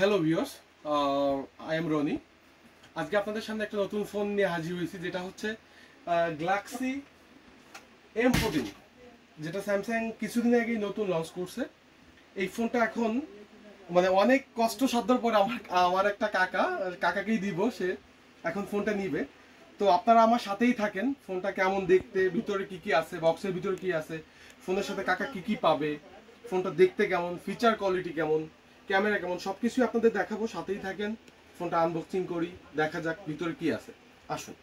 Hello viewers, I am Rony. আজকে আপনাদের সামনে একটা নতুন ফোন নিয়ে হাজির হয়েছি, যেটা হচ্ছে গ্যালাক্সি M14, যেটা স্যামসাং কিছুদিন আগেই নতুন লঞ্চ করছে। এই ফোনটা এখন মানে অনেক কষ্ট সাধ্যর পরে আমার একটা কাকাকেই দিব, সে এখন ফোনটা নিবে। তো আপনারা আমার সাথেই থাকেন। ফোনটা কেমন দেখতে, ভিতরে কি কি আছে, বক্সের ভিতরে কি আছে, ফোনের সাথে কাকা কি কি পাবে, ফোনটা দেখতে কেমন, ফিচার কোয়ালিটি কেমন, ক্যামেরা কেমন, সবকিছু আপনাদের দেখাবো। সাথেই থাকেন, ফোনটা আনবক্সিং করি, দেখা যাক ভিতরে কি আছে। আসুন।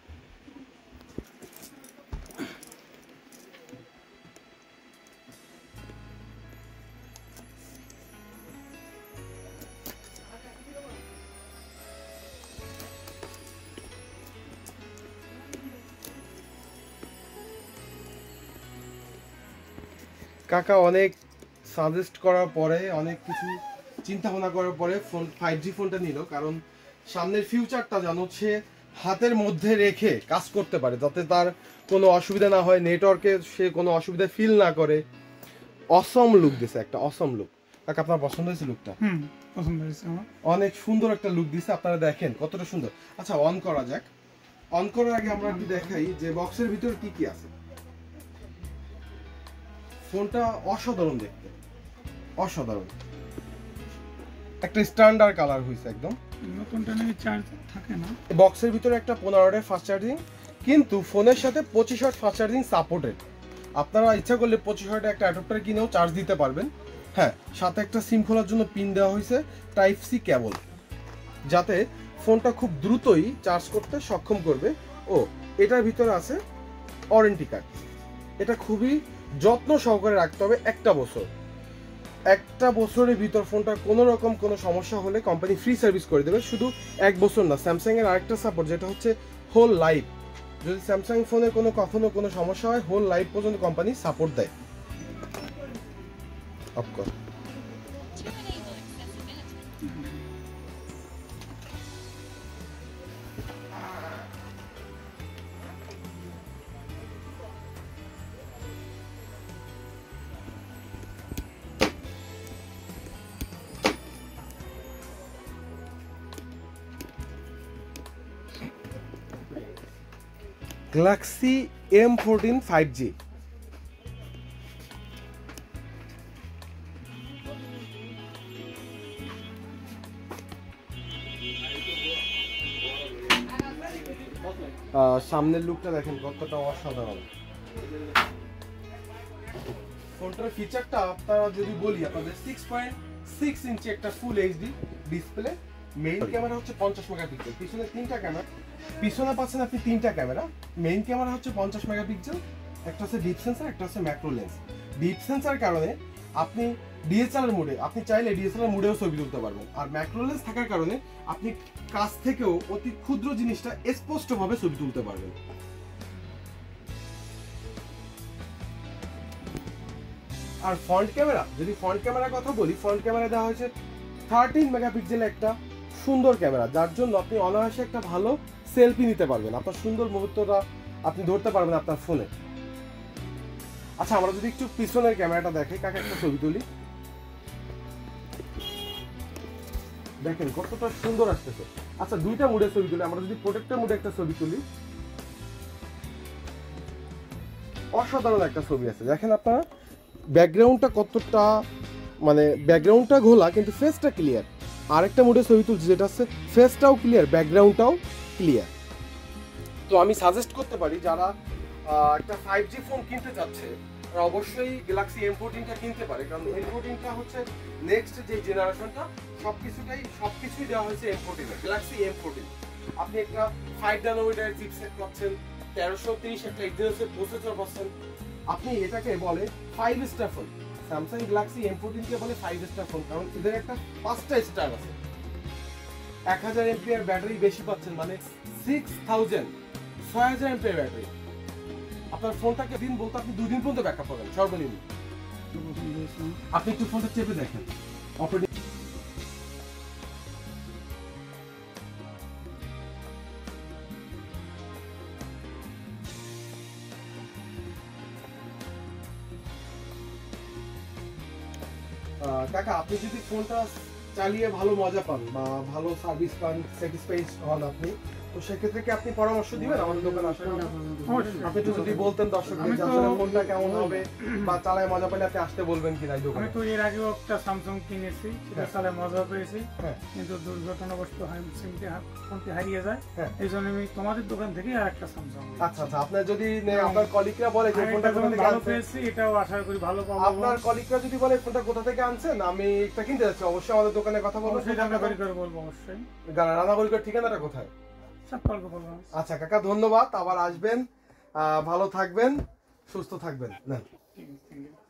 কাকা অনেক সাজেস্ট করার পরে, অনেক কিছু চিন্তা ভাবনা করার পরে ফোন 5G ফোনটা নিল, কারণ সামনের ফিউচারটা যেন সে হাতের মধ্যে রেখে কাজ করতে পারে, যাতে তার কোনো অসুবিধা না হয়, নেটওয়ার্কে সে কোনো অসুবিধা ফিল না করে। অসম লুক দিছে, একটা অসম লুক। কাকা, আপনার পছন্দ হয়েছে লুকটা? পছন্দ হয়েছে আমার। অনেক সুন্দর একটা লুক দিছে, আপনারা দেখেন কতটা সুন্দর। আচ্ছা, অন করা যাক। অন করার আগে আমরা একটু দেখাই যে বক্সের ভিতরে কি কি আছে। ফোনটা অসাধারণ দেখতে, অসাধারণ। একটা স্ট্যান্ডার্ড কালার হয়েছে একদম। নতুনটা নাকি চার্জ থাকে না। বক্সের ভিতরে একটা 15 ওয়াটের ফাস্ট চার্জিং, কিন্তু ফোনের সাথে 25 ওয়াট ফাস্ট চার্জিং সাপোর্টেড। আপনারা ইচ্ছা করলে 25 ওয়াটের একটা অ্যাডাপ্টার কিনেও চার্জ দিতে পারবেন। হ্যাঁ, সাথে একটা সিম খোলার জন্য পিন দেওয়া হয়েছে, টাইপ সি কেবল, যাতে ফোনটা খুব দ্রুতই চার্জ করতে সক্ষম করবে। ও এটার ভিতরে আছে ওয়ারেন্টি কার্ড। এটা খুবই যত্ন সহকারে রাখতে হবে। একটা বছরের ভিতর ফোনটা কোনো রকম কোনো সমস্যা হলে কোম্পানি ফ্রি সার্ভিস করে দেবে। শুধু এক বছর না, স্যামসাং এর আরেকটা সাপোর্ট যেটা হচ্ছে হোল লাইফ। যদি স্যামসাং ফোনের কখনো কোনো সমস্যা হয়, হোল লাইফ পর্যন্ত কোম্পানি সাপোর্ট দেয়। Of course Galaxy M14 5G। সামনের লুকটা দেখেন কতটা অসাধারণ। ফোনটার ফিচারটা আপনারা যদি বলি, আপনাদের 6.6 ইঞ্চি একটা full HD display. Main camera হচ্ছে 50 মেগাপিক্সেল, পিছনে তিনটা ক্যামেরা। পিছনে পাচ্ছেন আপনি তিনটা ক্যামেরা। মেইন ক্যামেরা হচ্ছে 50 মেগাপিক্সেল, একটা হচ্ছে ডিপ সেন্সর, একটা হচ্ছে ম্যাক্রো লেন্স। ডিপ সেন্সর কারণে আপনি ডিএসএলআর মোডে, আপনি চাইলে ডিএসএলআর মোডেও ছবি তুলতে পারবেন। আর ম্যাক্রো লেন্স থাকার কারণে আপনি কাছ থেকেও অতি ক্ষুদ্র জিনিসটা স্পষ্টভাবে ছবি তুলতে পারবেন। আর ফ্রন্ট ক্যামেরা, যদি ফ্রন্ট ক্যামেরার কথা বলি, ফ্রন্ট ক্যামেরা দেওয়া হয়েছে 13 মেগাপিক্সেলের একটা সুন্দর ক্যামেরা, যার জন্য আপনি অনায়াসে একটা ভালো সেলফি নিতে পারবেন। আপনার সুন্দর মুহূর্তটা আপনি ধরতে পারবেন আপনার ফোনে। আচ্ছা, আমরা যদি একটু পিছনের ক্যামেরাটা দেখি, কাকে একটা ছবি তুলি, দেখেন কতটা সুন্দর আসতেছে। আচ্ছা, দুইটা মুডে ছবি তুলি। আমরা যদি প্রোটেক্টর মুডে একটা ছবি তুলি, অসাধারণ একটা ছবি আছে। দেখেন আপনারা ব্যাকগ্রাউন্ডটা কতটা, মানে ব্যাকগ্রাউন্ডটা ঘোলা কিন্তু ফেসটা ক্লিয়ার। আরেকটা মুডে ছবি তুলছি যেটা হচ্ছে ফেসটাও ক্লিয়ার, ব্যাকগ্রাউন্ডটাও ক্লিয়ার। তো আমি সাজেস্ট করতে পারি, যারা একটা 5G ফোন কিনতে চাচ্ছে, তারা অবশ্যই গ্যালাক্সি M14টা কিনতে পারে, কারণ M14টা হচ্ছে নেক্সট যে জেনারেশনটা। সবকিছুই দেওয়া হয়েছে M14 এ, গ্যালাক্সি M14। আপনি একটা 5 ন্যানোমিটার চিপসেট পাচ্ছেন, 1330 একটা এক্সিনোসের প্রসেসর পাচ্ছেন। আপনি এটাকে বলে 5 star phone. Samsung Galaxy M14 কে বলে 5 স্টার ফোন, কারণ এদের একটা 5টা স্টার আছে। 1000 এমপিআর ব্যাটারি বেশি পাচ্ছেন, মানে 6000 এমপিআর ব্যাটারি। আপনার ফোনটাকে দিন বলতে আপনি 2 দিন পর্যন্ত ব্যাকআপ পাবেন সর্বনিম্ন। আপনি একটু ফোনটা চেপে দেখেন। অপারেটিং কাকা, আপনি যদি ফোনটা চালিয়ে ভালো মজা পান বা ভালো সার্ভিস পান, স্যাটিসফাইড হন আপনি, তো সেক্ষেত্রে কি আপনি পরামর্শ দিবেন আমাদের দোকানে আসার জন্য? আপনি একটু যদি বলতেন দর্শকদের যে আসলে ফোনটা কেমন হবে বা চালায় মজা পেলে আপনি আসতে বলবেন কিনা এই আমি দোকানে? তো এর আগেও একটা স্যামসাং কিনেছি, সেটা চালায় মজা পেয়েছি, হ্যাঁ কিন্তু দুর্ঘটনাবশত ফোনটি হারিয়ে যায়। হ্যাঁ। এই জন্য আমি তোমাদের দোকান থেকে আর একটা স্যামসাং আচ্ছা আচ্ছা, আপনার যদি আপনার কলিগরা বলে যে ফোনটা কোথা থেকে ভালো আনছেন, পেয়েছি, এটাও আশা করি ভালো পাবো। আপনার কলিগরা যদি বলে ফোনটা কোথা থেকে আনছেন আমি একটা কিনতে যাচ্ছি, অবশ্যই আমাদের দোকানে কথা বলবো। অবশ্যই রান্নাবাড়ি করে বলবো, অবশ্যই। রানাগড়ির ঠিকানাটা কোথায়? সব গল্প বলবো। আচ্ছা কাকা, ধন্যবাদ, আবার আসবেন, ভালো থাকবেন, সুস্থ থাকবেন। না ঠিক আছে, thank you.